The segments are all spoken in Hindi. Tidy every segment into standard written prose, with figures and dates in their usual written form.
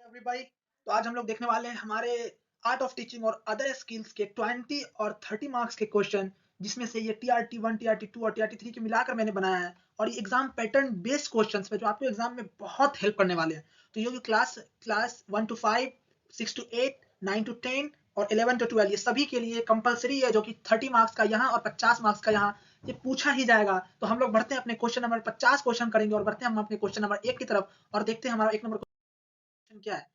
एवरीबॉडी। तो आज हम लोग देखने वाले हैं हमारे आर्ट ऑफ टीचिंग और अदर स्किल्स के 20 और 30 मार्क्स के क्वेश्चन, जिसमें से ये TRT 1, TRT 2 और TRT 3 के मिलाकर मैंने बनाया है। और ये एग्जाम पैटर्न बेस्ड क्वेश्चंस पे जो आपको एग्जाम में बहुत हेल्प करने वाले हैं। तो ये जो क्लास 1 to 5, 6 to 8, 9 to 10 और 11 to 12 ये सभी के लिए कंपलसरी है, जो कि 30 मार्क्स का यहाँ और 50 मार्क्स का यहाँ ये पूछा ही जाएगा। तो हम लोग बढ़ते हैं अपने क्वेश्चन नंबर 50 क्वेश्चन करेंगे और बढ़ते हैं हम अपने क्वेश्चन नंबर 1 की तरफ और देखते हैं हमारा 1 नंबर क्वेश्चन क्या है।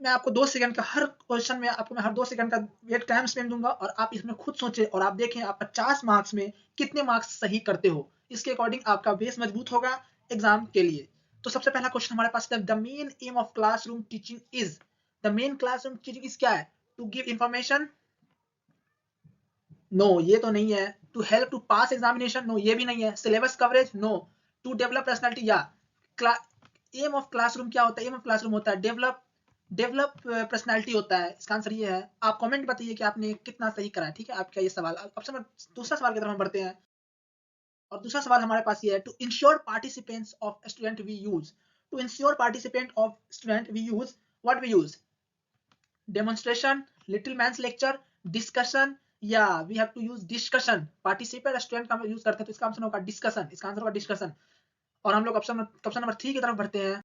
मैं आपको 2 सेकंड का हर क्वेश्चन में आपको मैं हर 2 सेकंड का वेट टाइम स्पेन दूंगा और आप इसमें खुद सोचें और आप देखें आप 50 मार्क्स में कितने मार्क्स सही करते हो। इसके अकॉर्डिंग आपका बेस मजबूत होगा एग्जाम के लिए। तो सबसे पहला क्वेश्चन हमारे पास है, the main M of classroom teaching is. The main classroom teaching is क्या है? To give information? नो, ये तो नहीं है। To help to pass examination? No, ये भी नहीं है। Syllabus coverage? No. To develop personality? Yeah. Aim of classroom क्या होता है? एम ऑफ क्लासरूम होता है डेवलप पर्सनालिटी होता है। इसका आंसर ये है। आप कमेंट बताइए कि आपने कितना सही करा है। ठीक है, आपका ये सवाल। ऑप्शन दूसरा सवाल की तरफ हम बढ़ते हैं और दूसरा सवाल हमारे पास ये है, to ensure participants of student we use. To ensure participant of student we use, what we use? Demonstration, little man's lecture, discussion, या we have to use discussion. Participate student का हम यूज करते हैं तो इसका आंसर होगा डिस्कशन। इसका आंसर होगा डिस्कशन। और हम लोग ऑप्शन नंबर 3 की तरफ बढ़ते हैं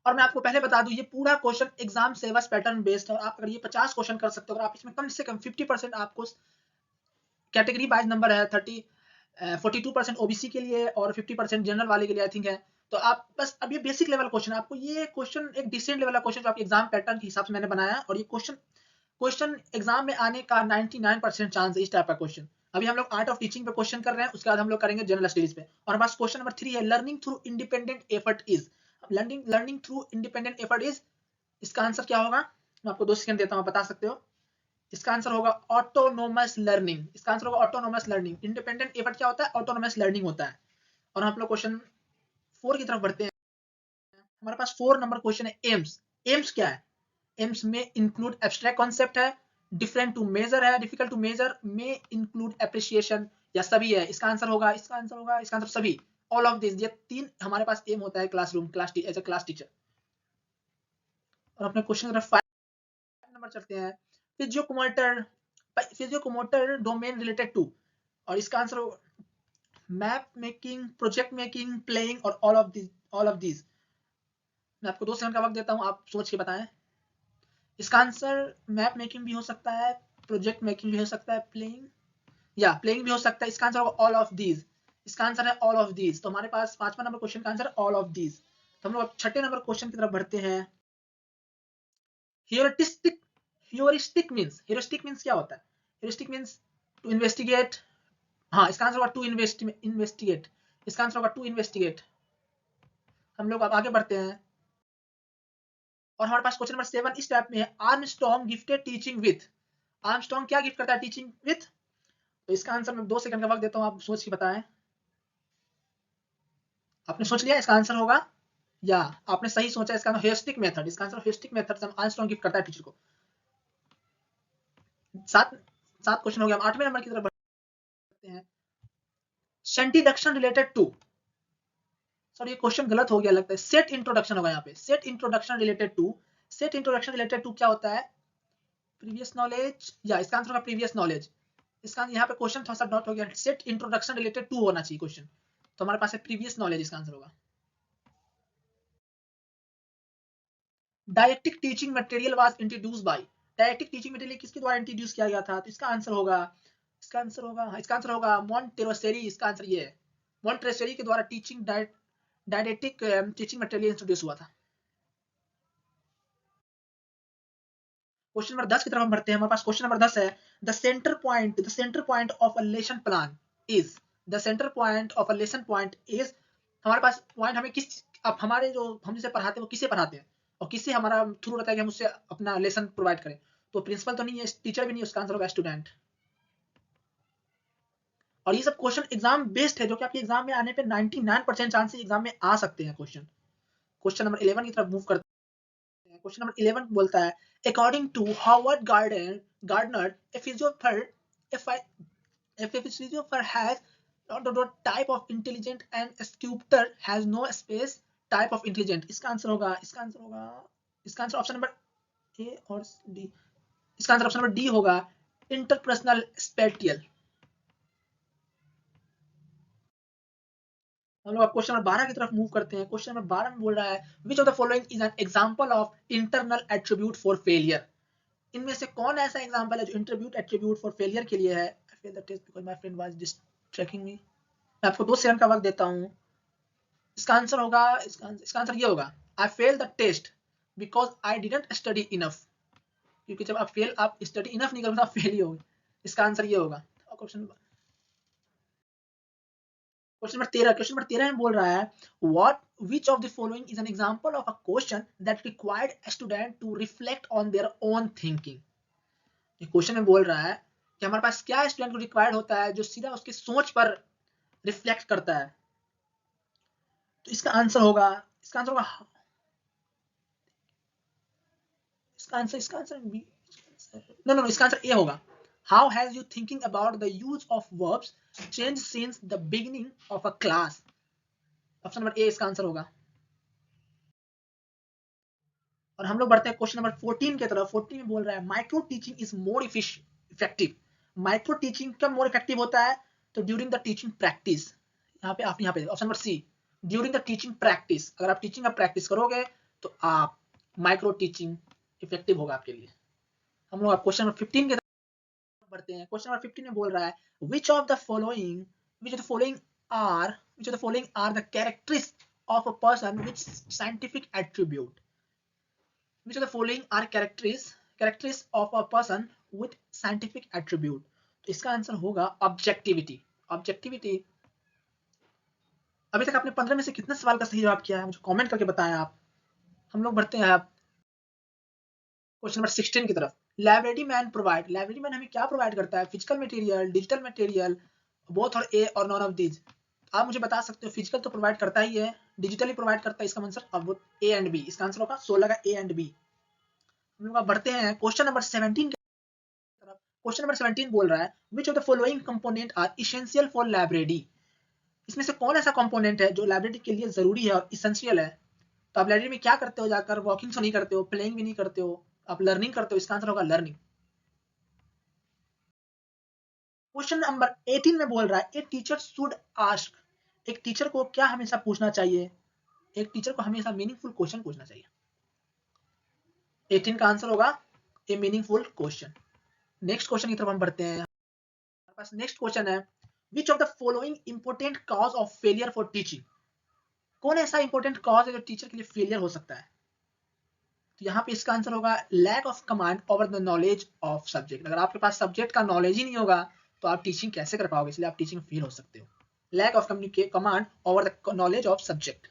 और मैं आपको पहले बता दूं, ये पूरा question exam syllabus pattern based है और आप अगर ये 50 क्वेश्चन कर सकते हो, अगर आप इसमें कम से कम 50% आपको कैटेगरी वाइज नंबर है, 42% ओबीसी के लिए और 50% जनरल वाले के लिए आई थिंक है। तो आप बस, अब ये बेसिक लेवल क्वेश्चन, आपको ये क्वेश्चन एक डिसेंट लेवल का क्वेश्चन जो आपके एग्जाम पैटर्न के हिसाब से मैंने बनाया है और ये क्वेश्चन एग्जाम में आने का 99% चांस है इस टाइप का क्वेश्चन। अभी हम लोग आर्ट ऑफ टीचिंग पे क्वेश्चन कर रहे हैं, उसके बाद हम लोग करेंगे जनरल स्टडीज पे। और हमारे पास क्वेश्चन नंबर 3 है, learning through independent effort is. Learning through independent effort is, इसका आंसर क्या होगा? मैं आपको 2 सेकंड देता हूं, आप बता सकते हो। इसका आंसर होगा ऑटोनोमस लर्निंग। इसका आंसर होगा ऑटोनोमस लर्निंग। इंडिपेंडेंट एफर्ट क्या होता है? ऑटोनोमस लर्निंग होता है। और हम लोग क्वेश्चन 4 की तरफ बढ़ते हैं। हमारे पास 4 नंबर क्वेश्चन है, एम्स। एम्स क्या है? एम्स में इंक्लूड एब्स्ट्रैक्ट कॉन्सेप्ट है, डिफरेंट टू मेजर है, डिफिकल्ट टू मेजर, में इंक्लूड एप्रिसिएशन, या सभी है। इसका आंसर होगा इसका आंसर सभी, ऑल ऑफ दिस। ये 3 हमारे पास एम होता है classroom, as a class teacher. और अपने क्वेश्चन नंबर 5 नंबर चलते हैं, फिजियोकोमोटर डोमेन रिलेटेड टू। और इसका आंसर होगा map making, project making, playing और ऑल ऑफ दिस। मैं आपको 2 सेकंड का वक्त देता हूं, आप सोच के बताएं। इसका आंसर मैप मेकिंग भी हो सकता है, प्रोजेक्ट मेकिंग भी हो सकता है, प्लेइंग भी हो सकता है। इसका आंसर होगा ऑल ऑफ दीज। इसका आंसर है ऑल ऑफ दीज। तो हमारे पास 5वां नंबर क्वेश्चन का आंसर ऑल ऑफ दीज। तो हम लोग 6ठे नंबर क्वेश्चन की तरफ बढ़ते हैं। ह्यूरिस्टिक। ह्यूरिस्टिक मींस क्या होता है? Heuristic means to investigate. हाँ, इसका आंसर होगा टू इन्वेस्टिगेट। इसका आंसर होगा टू इन्वेस्टिगेट। हम लोग अब आगे बढ़ते हैं और हमारे पास क्वेश्चन नंबर 7 इस टाइप में है, Armstrong gifted teaching with. Armstrong क्या गिफ्ट करता है टीचिंग विथ? तो इसका आंसर मैं 2 सेकंड का वक्त देता हूं, आप सोच के बताएं। आपने सोच लिया इसका आंसर होगा, या आपने सही सोचा? इसका ह्यूरिस्टिक मेथड। इसका आंसर ह्यूरिस्टिक मेथड से आर्मस्ट्रॉन्ग गिफ्ट करता है टीचर को। 7 क्वेश्चन हो गया। हम 8वें नंबर की तरफ बढ़ते हैं, सेंटिडक्शन रिलेटेड टू। सर ये क्वेश्चन गलत हो गया लगता है, सेट इंट्रोडक्शन होगा यहाँ पे। Set introduction related to. Set introduction related to क्या होता है? प्रीवियस नॉलेज, या इसका आंसर होगा प्रीवियस नॉलेज। इसका यहाँ पे क्वेश्चन थोड़ा सा डॉट हो गया, सेट इंट्रोडक्शन रिलेटेड टू होना चाहिए क्वेश्चन। तो हमारे पास है प्रीवियस नॉलेज, इसका आंसर होगा। Didactic teaching material was introduced by. Didactic teaching material किसके द्वारा इंट्रोड्यूस किया गया था? तो इसका आंसर होगा मॉन्टेरोसेरी। इसका आंसर ये है, मॉन्टेरोसेरी के द्वारा डायरेक्टिक टीचिंग मटेरियल इंट्रोड्यूस हुआ था। क्वेश्चन नंबर 10 की तरफ हम बढ़ते हैं। हमारे पास क्वेश्चन नंबर 10 है, the centre point of a lesson plan is. The centre point of a lesson point is. हमारे पास पॉइंट हमें किस, अब हमारे जो हम जिसे पढ़ाते हैं वो किसे पढ़ाते हैं और किससे हमारा थ्रू रहता है कि हम उससे अपना लेसन प्रोवाइड करें? तो प्रिंसिपल तो नहीं है, टीचर भी नहीं है, उसका आंसर होगा स्टूडेंट। और ये सब क्वेश्चन एग्जाम बेस्ड है, जो कि आपके एग्जाम में आने पे 99% चांसेस एग्जाम में आ सकते हैं क्वेश्चन। क्वेश्चन नंबर 11 की तरफ मूव करते हैं। क्वेश्चन नंबर 11 बोलता है, according to Harvard Gardner, a physicist has type of intelligent and sculptor has no space type of intelligent, इसका आंसर होगा इसका आंसर ऑप्शन नंबर ए और डी, इसका आंसर ऑप्शन नंबर डी होगा, इंटरपर्सनल स्पेटियल। हम लोग क्वेश्चन नंबर 12 की तरफ मूव करते हैं। क्वेश्चन नंबर 12 में बोल रहा है which of the following is an example of internal attribute for failure. इनमें से कौन ऐसा एग्जांपल है जो इंटरव्यूट एट्रीब्यूट फॉर फेलियर के लिए है? I fail the test because my friend was distracting me. मैं आपको 2 सेकंड का वक्त देता हूं। इसका आंसर होगा, इसका आंसर ये होगा, I fail the test because I didn't study enough. क्योंकि जब आप स्टडी इनफ नहीं करोगे तो आप फेल ही होगे। इसका आंसर ये होगा। क्वेश्चन नंबर 13 में बोल रहा है what which of the following is an example of a question that required a student to reflect on their own thinking. ये क्वेश्चन में बोल रहा है कि हमारे पास क्या स्टूडेंट को रिक्वायर्ड होता है जो सीधा उसकी सोच पर रिफ्लेक्ट करता है। तो इसका आंसर होगा बी, नो, इसका आंसर ए होगा। How has you thinking about the use of verbs change since the beginning of a class. Option number ए इसका आंसर होगा। और हम लोग बढ़ते हैं क्वेश्चन नंबर 14 की तरफ। 14 में बोल रहा है micro teaching is more effective. Micro teaching कब मोर इफेक्टिव होता है? तो ड्यूरिंग द टीचिंग प्रैक्टिस। यहाँ पे option number C, during the teaching practice. अगर आप टीचिंग का प्रैक्टिस करोगे तो आप माइक्रो टीचिंग इफेक्टिव होगा आपके लिए। हम लोग क्वेश्चन नंबर 15 की तरफ बढ़ते हैं। क्वेश्चन नंबर 15 में बोल रहा है which of the following are the characteristics of a person which scientific attribute. Which of the following are characteristics of a person with scientific attribute? तो इसका आंसर होगा ऑब्जेक्टिविटी। ऑब्जेक्टिविटी। अभी तक आपने 15 में से कितने सवाल का सही जवाब किया है मुझे कमेंट करके बताएं आप। हम लोग बढ़ते हैं आप क्वेश्चन नंबर 16 की तरफ। लाइब्रेरी मैन हमें क्या प्रोवाइड करता है? Physical material, digital material, both और ए और नॉन ऑफ दीज। आप मुझे बता सकते हो फिजिकल तो प्रोवाइड करता ही है, डिजिटली प्रोवाइड करता है, इसका आंसर अब ए एंड बी। इसका आंसर होगा 16 का ए एंड बी। हम लोग बढ़ते हैं क्वेश्चन नंबर 17 की तरफ। क्वेश्चन नंबर 17 बोल रहा है which of the following component are essential for library. इसमें से कौन ऐसा कंपोनेंट है जो लाइब्रेरी के लिए जरूरी है और इसेंशियल है? तो आप लाइब्रेरी में क्या करते हो? जाकर वॉकिंग तो नहीं करते हो, प्लेइंग भी नहीं करते हो, आप लर्निंग करते हो। इसका आंसर होगा लर्निंग। क्वेश्चन नंबर 18 में बोल रहा है ए टीचर शुड आस्क। एक टीचर को क्या हमेशा पूछना चाहिए? एक टीचर को हमेशा मीनिंगफुल क्वेश्चन पूछना चाहिए। 18 का आंसर होगा ए मीनिंगफुल क्वेश्चन। नेक्स्ट क्वेश्चन की तरफ हम बढ़ते हैं। हमारे पास नेक्स्ट क्वेश्चन है which of the following important cause of failure for teaching. कौन ऐसा इंपोर्टेंट कॉज है जो टीचर के लिए फेलियर हो सकता है? तो यहाँ पे इसका आंसर होगा lack of command over the knowledge of subject. अगर आपके पास सब्जेक्ट का नॉलेज ही नहीं होगा तो आप टीचिंग कैसे कर पाओगे? इसलिए आप टीचिंग में फेल हो सकते हो। Lack of command over the knowledge of subject.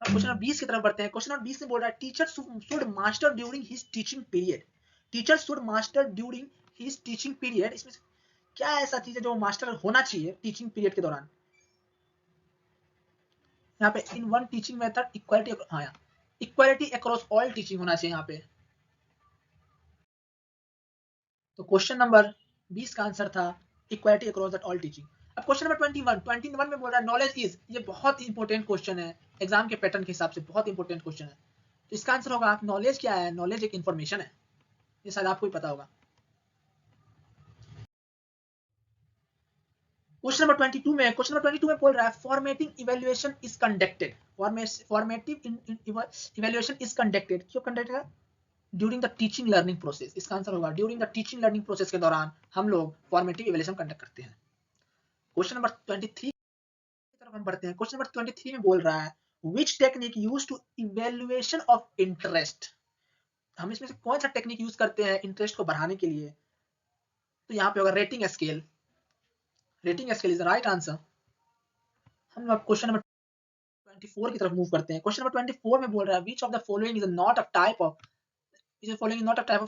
Question number 20 की तरफ बढ़ते हैं। क्वेश्चन नंबर 20 में बोल रहा है teacher should master during his teaching period. Teacher should master during his teaching period. इसमें क्या ऐसा चीज है जो मास्टर होना चाहिए टीचिंग पीरियड के दौरान? यहाँ पे in one teaching method equality, हाँ इक्वालिटी अक्रॉस ऑल टीचिंग होना चाहिए यहाँ पे। तो क्वेश्चन नंबर 20 का आंसर था इक्वालिटी अक्रॉस ऑल टीचिंग। अब क्वेश्चन नंबर 21 में बोल रहा है नॉलेज इज। ये बहुत इंपॉर्टेंट क्वेश्चन है, एग्जाम के पैटर्न के हिसाब से बहुत इंपॉर्टेंट क्वेश्चन है। तो इसका आंसर होगा नॉलेज क्या है? नॉलेज एक इंफॉर्मेशन है। ये शायद आपको ही पता होगा। क्वेश्चन नंबर 22 में बोल रहा है formative evaluation is conducted. Formative evaluation is conducted क्यों कंडक्टेड है? During the teaching learning process. इसका आंसर होगा during the teaching learning process के दौरान हम लोग फॉर्मेटिव इवैल्यूएशन कंडक्ट करते हैं। क्वेश्चन नंबर 23 की तरफ हम बढ़ते हैं। क्वेश्चन नंबर 23 में बोल रहा है which technique use to evaluation of interest. हम इसमें से कौन सा टेक्निक यूज करते हैं इंटरेस्ट को बढ़ाने के लिए? तो यहाँ पे होगा rating scale. Rating scale is the right answer. हम लोग क्वेश्चन नंबर 24 की तरफ मूव करते हैं। क्वेश्चन नंबर 24 में बोल रहा है which of the following is not a type of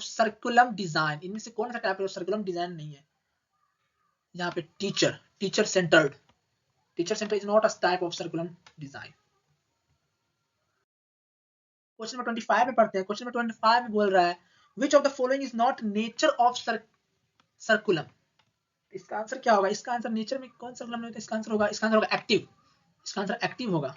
सर्कुलम design. इनमें से कौन सा टाइप है सर्कुलम डिजाइन नहीं है? यहाँ पे teacher centred is not a type of सर्कुलम design. Question number 25 में पढ़ते हैं। क्वेश्चन नंबर 25 में बोल रहा है which of the following is not nature of curriculum. इसका आंसर क्या होगा? इसका आंसर नेचर में कौन सर्कुलम नहीं होता? इसका आंसर होगा एक्टिव। इसका आंसर एक्टिव होगा।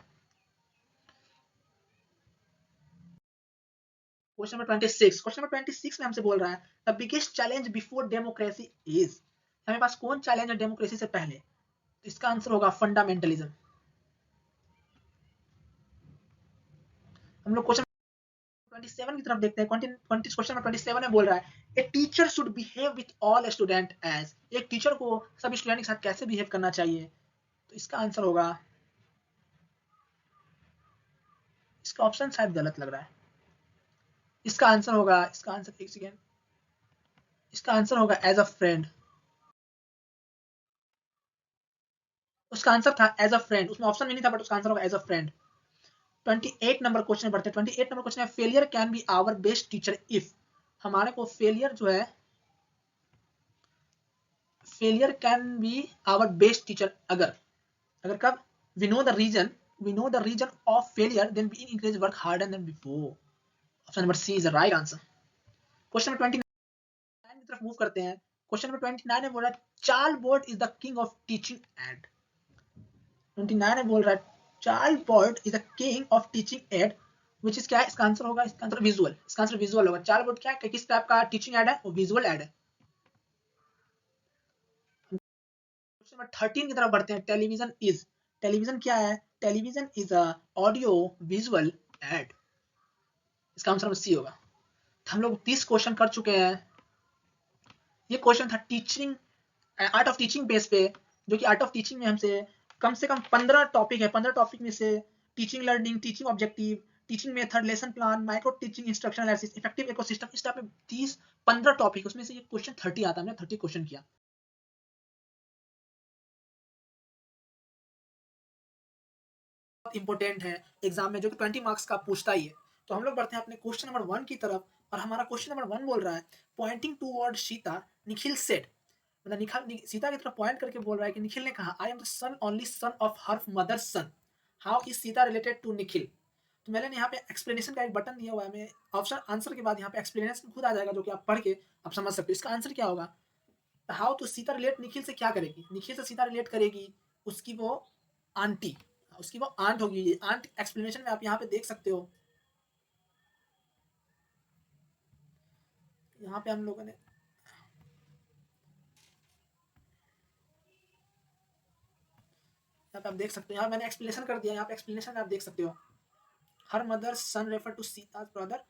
क्वेश्चन नंबर 26, क्वेश्चन नंबर 26 में हमसे बोल रहा है the biggest challenge before democracy is, हमारे पास कौन चैलेंज है डेमोक्रेसी से पहले, तो इसका आंसर होगा फंडामेंटलिज्म। हम लोग क्वेश्चन 27 की तरफ देखते हैं। क्वेश्चन नंबर 27 में बोल रहा है a teacher should behave with all student as, एक टीचर को सभी स्टूडेंट के साथ कैसे बिहेव करना चाहिए, तो इसका आंसर होगा, इसका ऑप्शन शायद गलत लग रहा है, इसका आंसर होगा, इसका आंसर एक सेकेंड, इसका आंसर होगा एज अ फ्रेंड। उसका आंसर था एज अ फ्रेंड, उसमें ऑप्शन में नहीं था बट उसका आंसर होगा as a friend. 28 number question बढ़ते हैं। 28 नंबर क्वेश्चन है failure can be our best teacher if, हमारे को फेलियर जो है, failure can be our best teacher अगर, अगर कब, we know the reason, we know the reason of failure then we increase work harder than before. Option number C is the right answer. Question number 29 की तरफ मूव करते हैं। क्वेश्चन नंबर 29 में बोल रहा है Charles board is the king of teaching add, 29 में बोल रहा है Charles board is the king of teaching add which is क्या है, इसका आंसर होगा, इसका आंसर विजुअल, इसका आंसर विजुअल होगा। चार्ल्स बोर्ड क्या है, किस टाइप का टीचिंग एड है, वो विजुअल एड है। क्वेश्चन नंबर 13 की तरफ बढ़ते हैं। टेलीविजन इज, टेलीविजन क्या है, television is a audio visual add, इसका आंसर सी होगा। तो हम लोग 30 क्वेश्चन कर चुके हैं। ये क्वेश्चन था teaching, art of teaching base पे, जो कि आर्ट ऑफ टीचिंग में हमसे कम 15 टॉपिक है। 15 टॉपिक में से teaching learning, teaching objective, teaching method, lesson plan, micro teaching, instruction analysis, effective ecosystem, इस टाइप में 30-15 टॉपिक, उसमें से ये क्वेश्चन 30 आता है। हमने 30 क्वेश्चन किया। इंपॉर्टेंट है एग्जाम में, जो कि 20 मार्क्स का पूछता ही है। तो हम लोग बढ़ते हैं अपने क्वेश्चन नंबर 1 की तरफ, और हमारा क्वेश्चन नंबर 1 बोल रहा है pointing toward Sita Nikhil said, मतलब सीता की तरफ पॉइंट करके बोल रहा है कि निखिल ने कहा I am the son only son of her mother son, how is Sita related to Nikhil. तो मैंने यहाँ पे एक्सप्लेनेशन का एक बटन दिया हुआ है, मैं ऑप्शन आंसर के बाद यहाँ पे एक्सप्लेनेशन खुद आ जाएगा, जो कि आप पढ़ के आप समझ सकते हो। इसका आंसर क्या होगा, हाउ तो सीता रिलेट निखिल से क्या करेगी, निखिल से सीता रिलेट करेगी उसकी वो आंटी, उसकी वो आंट होगी। आंट एक्सप्लेनेशन में आप यहाँ पे देख सकते हो, यहाँ पे हम लोगों ने, यहाँ पे आप देख सकते हो, यहाँ मैंने एक्सप्लेनेशन कर दिया, यहाँ पे एक्सप्लेनेशन में आप देख सकते हो her mother son refer to Sita brother,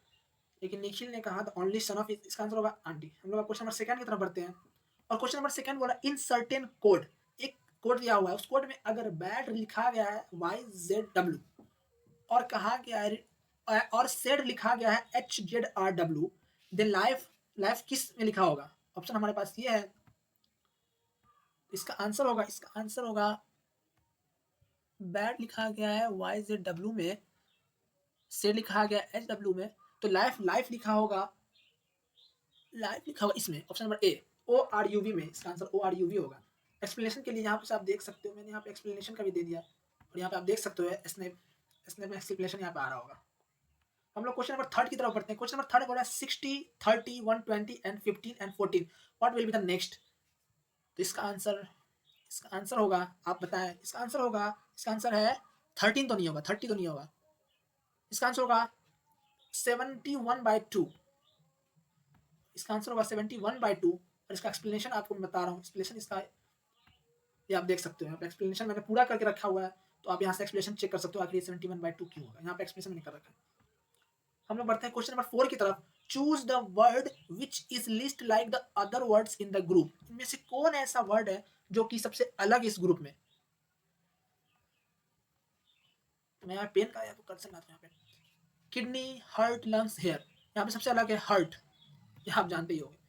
लेकिन निखिल ने कहा ओनली सन ऑफ, इसका आंसर होगा आंटी। हम लोग क्वेश्चन नंबर 2 की तरफ बढ़ते हैं, और क्वेश्चन नंबर 2 बोला इन सर्टेन कोड, एक कोड दिया हुआ है, उस कोड में अगर बैड लिखा गया है YZW और कहा गया है और सेड लिखा गया है HZRW, देन लाइफ, लाइफ किस में लिखा होगा। ऑप्शन हमारे पास ये है, इसका आंसर होगा, इसका आंसर होगा बैड लिखा गया है YZW में, सेड लिखा गया है HW में, तो लाइफ, लाइफ लिखा होगा, लाइफ लिखा होगा इसमें ऑप्शन नंबर ए ORUV में, इसका आंसर ORUV होगा। एक्सप्लेनेशन के लिए यहाँ पे आप देख सकते हो, मैंने यहाँ पे एक्सप्लेनेशन का भी दे दिया, और यहाँ पे आप देख सकते हो स्नैप, स्नैप में एक्सप्लेनेशन यहाँ पे आ रहा होगा। हम लोग क्वेश्चन नंबर 3 की तरफ बढ़ते हैं। क्वेश्चन नंबर 3 बोला 60, 30, 120 and 15 and 14 what will be the next, तो इसका आंसर, इसका आंसर होगा, आप बताएं, इसका आंसर होगा, इसका आंसर है 13 तो नहीं होगा, 30 तो नहीं होगा, इसका आंसर होगा 71/2, इसका आंसर होगा 71/2, और इसका एक्सप्लेनेशन आपको मैं बता रहा हूँ। एक्सप्लेनेशन इसका ये आप देख सकते हो, यहाँ पे एक्सप्लेनेशन मैंने पूरा करके रखा हुआ है, तो आप यहाँ से एक्सप्लेनेशन चेक कर सकते हो आखिर 71/2 क्यों होगा, यहाँ पे एक्सप्लेनेशन मैंने कर रखा है। हम लोग बढ़ते हैं क्वेश्चन नंबर 4 की तरफ। Choose the word which is list like the other words in the group, इनमें से कौन ऐसा वर्ड है जो कि सबसे अलग इस ग्रुप में। तो मैं यहाँ पेन का तो कर सकता हूँ, यहाँ पे किडनी, हार्ट, लंग्स, हेयर, यहाँ पे सबसे अलग है हार्ट, यहाँ आप जानते ही होंगे।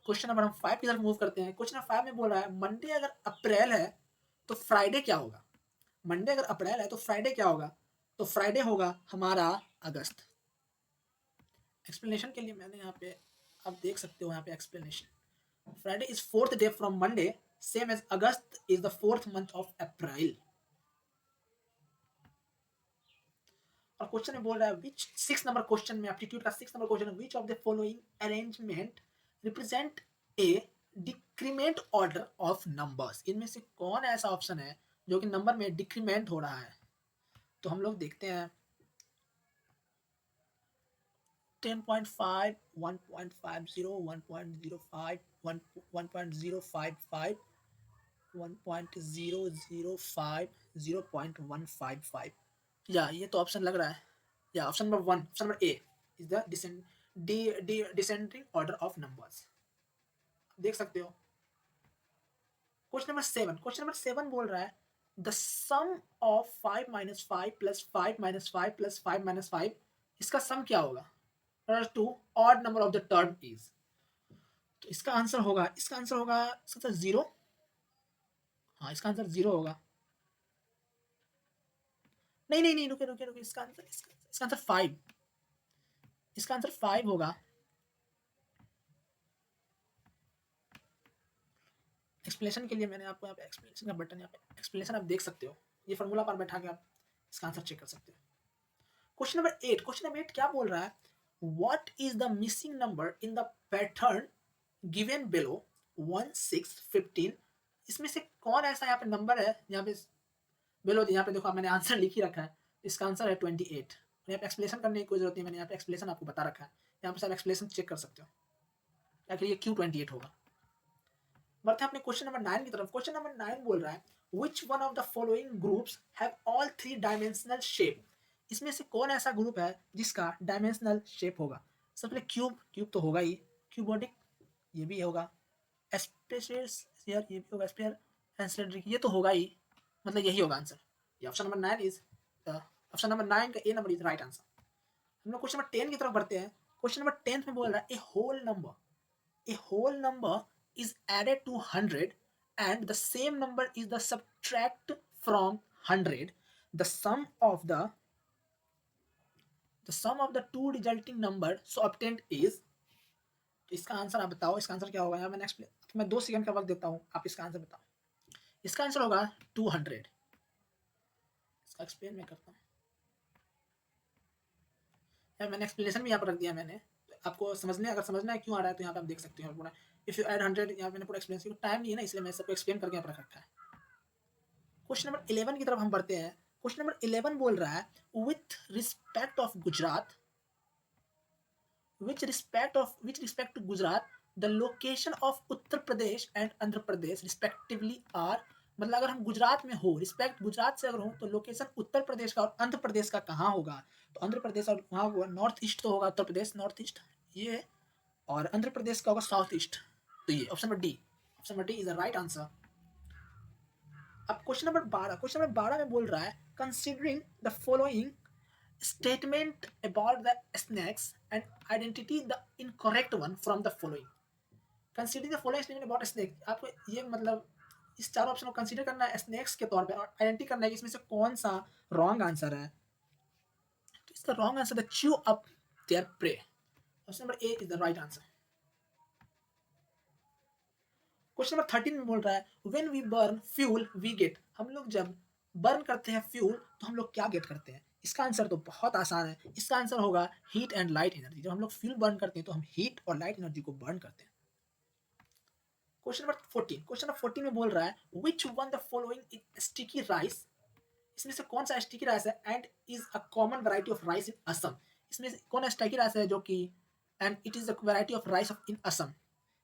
क्वेश्चन नंबर हम 5 की तरफ मूव करते हैं। क्वेश्चन नंबर 5 में बोल रहा है मंडे अगर अप्रैल है तो फ्राइडे क्या होगा, मंडे अगर अप्रैल है तो फ्राइडे क्या होगा, तो फ्राइडे होगा हमारा अगस्त। एक्सप्लेनेशन के लिए मैंने यहाँ पे आप देख सकते हो, यहाँ पे explanation Friday is 4th day from Monday, same as August is the 4th month of April. और क्वेश्चन में बोल रहा है विच, 6 नंबर क्वेश्चन में, एप्टीट्यूड का 6 number question, which of the following arrangement represent a decrement order of numbers, इनमें से कौन ऐसा ऑप्शन है जो कि नंबर में डिक्रीमेंट हो रहा है। तो हम लोग देखते हैं 10.5, 1.50, 1.05, 1.055, 1.005, 0.155। या ये तो ऑप्शन लग रहा है, या option number 1, option number A is the descending order of numbers. देख सकते हो क्वेश्चन नंबर 7 बोल रहा है the some of 5 minus 5 plus 5 minus 5 plus 5 minus 5, इसका सम क्या होगा two odd number of the term is. तो इसका आंसर होगा इसका जीरो। हाँ, इसका आंसर जीरो होगा। नहीं नहीं नहीं, रुके रुके रुके, इसका आंसर 5, इसका आंसर 5 होगा। एक्सप्लेनेशन के लिए मैंने आपको यहाँ पे एक्सप्लेनेशन का बटन, यहाँ पे एक्सप्लेनेशन आप देख सकते हो, ये फॉर्मूला पर बैठा के आप इसका आंसर चेक कर सकते हो। क्वेश्चन नंबर 8 क्या बोल रहा है what is the missing number in the pattern given below 1, 6, 15। इसमें से कौन ऐसा यहाँ पे नंबर है, यहाँ पे बिलो, यहाँ पे देखो मैंने आंसर लिख ही रखा है, इसका आंसर है 28। यहाँ पे एक्सप्लेनेशन करने की कोई जरूरत नहीं, मैंने यहाँ पे एक्सप्लेनेशन आपको बता रखा है, यहाँ पे सब एक्सप्लेनेशन चेक कर सकते हो आखिर ये क्यों 28 होगा। बढ़ते हैं अपने क्वेश्चन नंबर 9 की तरफ। क्वेश्चन नंबर 9 बोल रहा है which one of the following groups have all 3 dimensional shape। इसमें से कौन ऐसा ग्रुप है जिसका डायमेंशनल शेप होगा। सबसे पहले क्यूब तो होगा ही, क्यूबोडिक ये भी होगा, स्पेयर ये भी होगा, स्पेयर एंड सिलेंड्रिक ये तो होगा ही, मतलब यही होगा आंसर। ये option number 9 is option number 9 का ए नंबर इज राइट आंसर। हम लोग क्वेश्चन नंबर 10 की तरफ बढ़ते हैं। क्वेश्चन नंबर 10 में बोल रहा है a whole number is added to 100 and the same number is the subtract from 100, the sum of the two resulting number so obtained is। तो इसका आंसर आप बताओ, इसका आंसर क्या होगा। यहाँ मैं 2 सेकंड का वक्त देता हूँ, आप इसका आंसर बताओ। इसका आंसर होगा 200। इसका एक्सप्लेन मैं करता हूँ, यार मैंने एक्सप्लेनेशन भी यहाँ पर रख दिया मैंने, आपको अगर समझना है क्यों आ रहा है तो यहाँ पे आप देख सकते हो पूरा। इफ यू ऐड 100, यहाँ मैंने पूरा एक्सप्लेन, टाइम नहीं है ना इसलिए मैं सबको एक्सप्लेन करके यहाँ पर रखा है। क्वेश्चन नंबर 11 की तरफ हम बढ़ते हैं। क्वेश्चन नंबर 11 बोल रहा है with respect of Gujarat, which respect to Gujarat the location of Uttar Pradesh and Andhra Pradesh respectively are. मतलब अगर हम गुजरात में हो, रिस्पेक्ट गुजरात से अगर हो तो लोकेशन उत्तर प्रदेश का और आंध्र प्रदेश का कहाँ होगा। तो आंध्र प्रदेश और वहाँ होगा नॉर्थ ईस्ट, तो होगा उत्तर प्रदेश नॉर्थ ईस्ट ये, और आंध्र प्रदेश का होगा साउथ ईस्ट। तो ये option number D is the right answer. अब क्वेश्चन नंबर 12 में बोल रहा है considering the following statement about the snakes and identity the incorrect one from the following। considering the following statement about snake, आपको ये मतलब इस चारों ऑप्शन को कंसीडर करना है स्नेक्स के तौर पे और आइडेंटिटी करना है कि इसमें से कौन सा रॉन्ग आंसर है। तो इसका wrong answer the chew up their prey. Option number A is the right answer. Question number 13 में बोल रहा है when we burn fuel we get. हम लोग जब बर्न करते हैं फ्यूल तो हम लोग क्या गेट करते हैं। इसका आंसर तो बहुत आसान है, इसका आंसर होगा हीट एंड लाइट एनर्जी। जब हम लोग फ्यूल बर्न करते हैं तो हम हीट और लाइट एनर्जी को बर्न करते हैं। क्वेश्चन नंबर 14 में बोल रहा है which one the following is sticky rice. इसमें से कौन सा स्टिकी राइस है and is a common variety of rice in Assam. इसमें से कौन स्टिकी राइस है जो कि and it is the variety of rice of in Assam.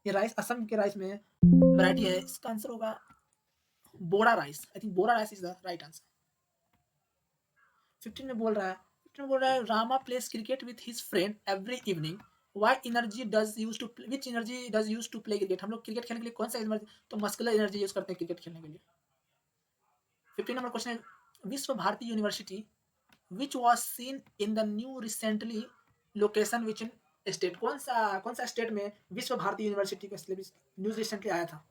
ये राइस असम के राइस में वैरायटी है। इसका आंसर होगा bora rice. I think bora rice is the right answer. 15 में बोल रहा है Rama plays cricket with his friend every evening what energy does use to which energy does use to play cricket. हम लोग क्रिकेट खेलने के लिए कौन सा एनर्जी, तो मस्कुलर एनर्जी यूज करते हैं क्रिकेट खेलने के लिए। 15 नंबर क्वेश्चन है Vishwa Bharati university which was seen in the new recently location which in state. कौन सा स्टेट में विश्व भारती यूनिवर्सिटी का न्यूज रिसेंटली आया था।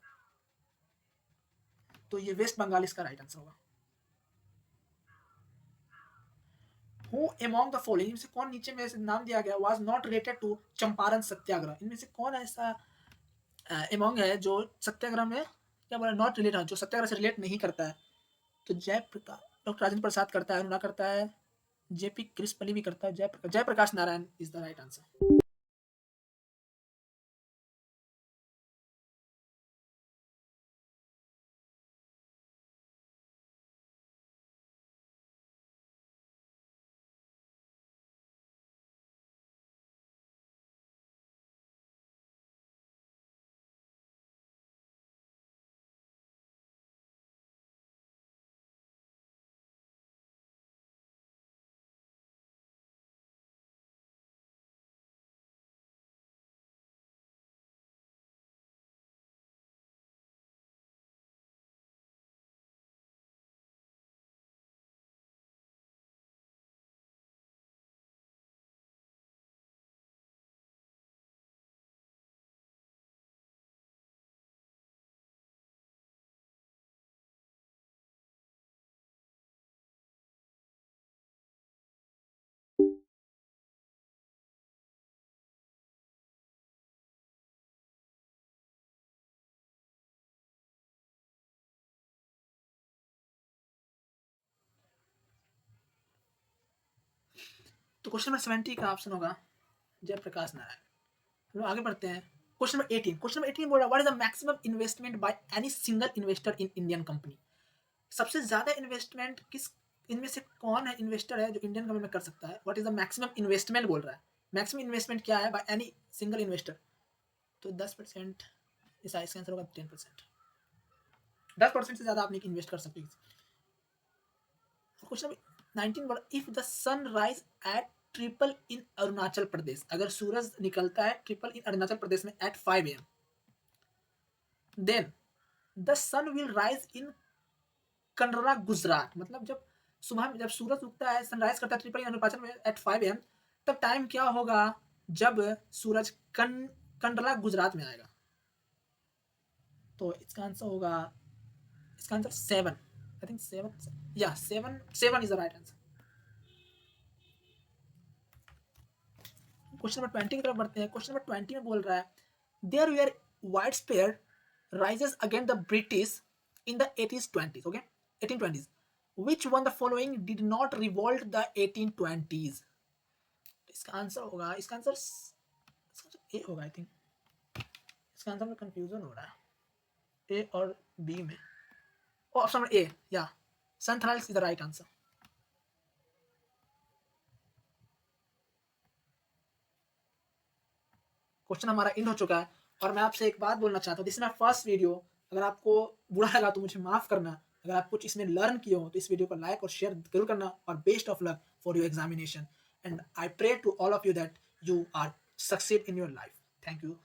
तो ये वेस्ट बंगाल इसका राइट आंसर होगा। Who among the following, इनमें से कौन नीचे में नाम दिया गया was not related to Champaran सत्याग्रह। इनमें से कौन ऐसा among है जो सत्याग्रह में क्या बोला नॉट रिलेटेड, जो सत्याग्रह से रिलेट नहीं करता है। तो जयप्रकाश डॉक्टर राजेंद्र प्रसाद करता है, अरुणा करता है, जेपी क्रिस्पली भी करता है, Jayaprakash Narayan is the right answer. तो क्वेश्चन नंबर 70 का ऑप्शन होगा जयप्रकाश नारायण। हम लोग आगे बढ़ते हैं। क्वेश्चन नंबर 18, क्वेश्चन नंबर 18 बोल रहा है what is the maximum investment by any single investor in Indian company. सबसे ज्यादा इन्वेस्टमेंट किस, इनमें से कौन है इन्वेस्टर है जो इंडियन कंपनी में कर सकता है। What is the maximum investment बोल रहा है, मैक्सिमम इन्वेस्टमेंट क्या है बाय एनी सिंगल इन्वेस्टर। तो 10%, इसका आंसर होगा 10%। 10% से ज्यादा आप नहीं इन्वेस्ट कर सकते। क्वेश्चन 19 बोला if the sun rise at Tirap in Arunachal Pradesh, अगर सूरज निकलता है ट्रिपल इन अरुणाचल प्रदेश में at 5 AM, then the sun will rise in Kandla Gujarat. मतलब जब सुबह में जब सूरज उगता है, सनराइज करता है ट्रिपल इन अरुणाचल में एट 5 AM, तब टाइम क्या होगा जब सूरज कंडला गुजरात में आएगा। तो इसका आंसर होगा, इसका आंसर 7, आई थिंक 7 या 7 is the right answer. Question number 20 की तरफ बढ़ते हैं। क्वेश्चन नंबर 20 में बोल रहा है there were widespread rises against the British in the 1820s, okay 1820s, which one the following did not revolt the 1820s। इसका आंसर होगा, इसका आंसर ए होगा आई थिंक। इसका आंसर में कंफ्यूजन हो रहा है ए और बी में। ऑप्शन नंबर ए या Santhals is the right answer. Question हमारा एंड हो चुका है और मैं आपसे एक बात बोलना चाहता हूँ, this is my first video. अगर आपको बुरा लगा तो मुझे माफ करना। अगर आप कुछ इसमें लर्न किए हो तो इस वीडियो को लाइक और शेयर जरूर करना। और best of luck for your examination and I pray to all of you that you are succeed in your life. Thank you.